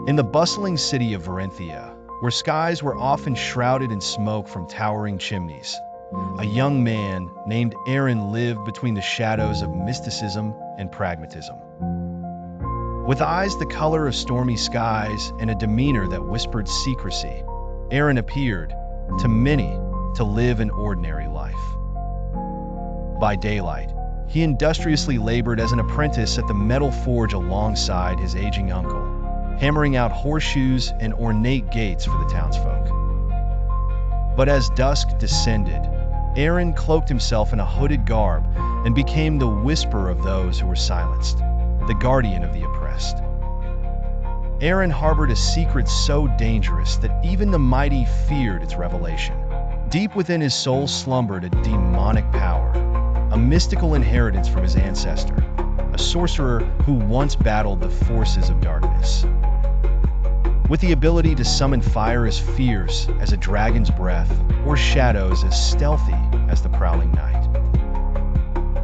In the bustling city of Verenthia, where skies were often shrouded in smoke from towering chimneys, a young man named Aaron lived between the shadows of mysticism and pragmatism. With eyes the color of stormy skies and a demeanor that whispered secrecy, Aaron appeared, to many, to live an ordinary life. By daylight, he industriously labored as an apprentice at the metal forge alongside his aging uncle, hammering out horseshoes and ornate gates for the townsfolk. But as dusk descended, Aaron cloaked himself in a hooded garb and became the whisperer of those who were silenced, the guardian of the oppressed. Aaron harbored a secret so dangerous that even the mighty feared its revelation. Deep within his soul slumbered a demonic power, a mystical inheritance from his ancestor, a sorcerer who once battled the forces of darkness. With the ability to summon fire as fierce as a dragon's breath, or shadows as stealthy as the prowling night.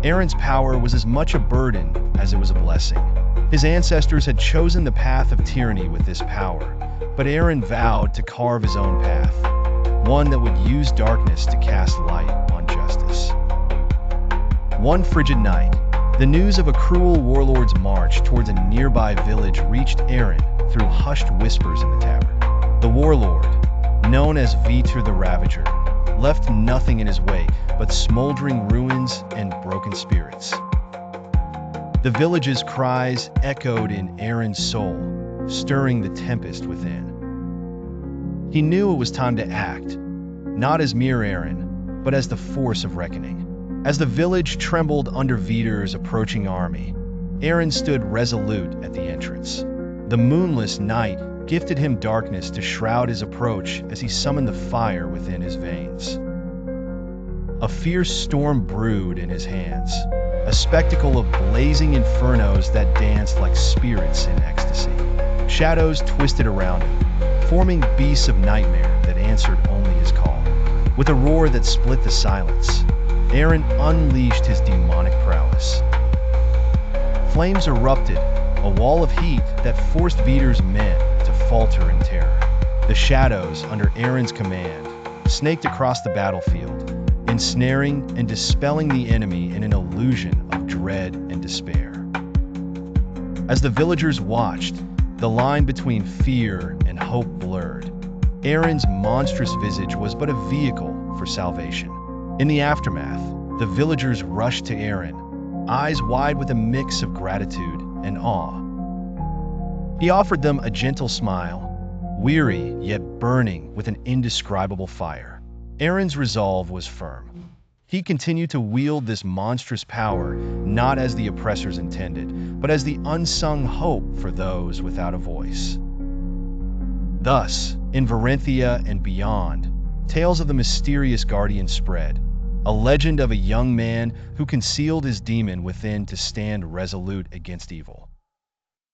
Aaron's power was as much a burden as it was a blessing. His ancestors had chosen the path of tyranny with this power, but Aaron vowed to carve his own path, one that would use darkness to cast light on justice. One frigid night, the news of a cruel warlord's march towards a nearby village reached Aaron through hushed whispers in the tavern. The warlord, known as Veter the Ravager, left nothing in his wake but smoldering ruins and broken spirits. The village's cries echoed in Aaron's soul, stirring the tempest within. He knew it was time to act, not as mere Aaron, but as the force of reckoning. As the village trembled under Veter's approaching army, Aaron stood resolute at the entrance. The moonless night gifted him darkness to shroud his approach as he summoned the fire within his veins. A fierce storm brewed in his hands, a spectacle of blazing infernos that danced like spirits in ecstasy. Shadows twisted around him, forming beasts of nightmare that answered only his call. With a roar that split the silence, Aaron unleashed his demonic prowess. Flames erupted, a wall of heat that forced Veter's men to falter in terror. The shadows, under Aaron's command, snaked across the battlefield, ensnaring and dispelling the enemy in an illusion of dread and despair. As the villagers watched, the line between fear and hope blurred. Aaron's monstrous visage was but a vehicle for salvation. In the aftermath, the villagers rushed to Aaron, eyes wide with a mix of gratitude and awe. He offered them a gentle smile, weary yet burning with an indescribable fire. Aaron's resolve was firm. He continued to wield this monstrous power not as the oppressors intended, but as the unsung hope for those without a voice. Thus, in Verenthia and beyond, tales of the mysterious guardian spread, a legend of a young man who concealed his demon within to stand resolute against evil.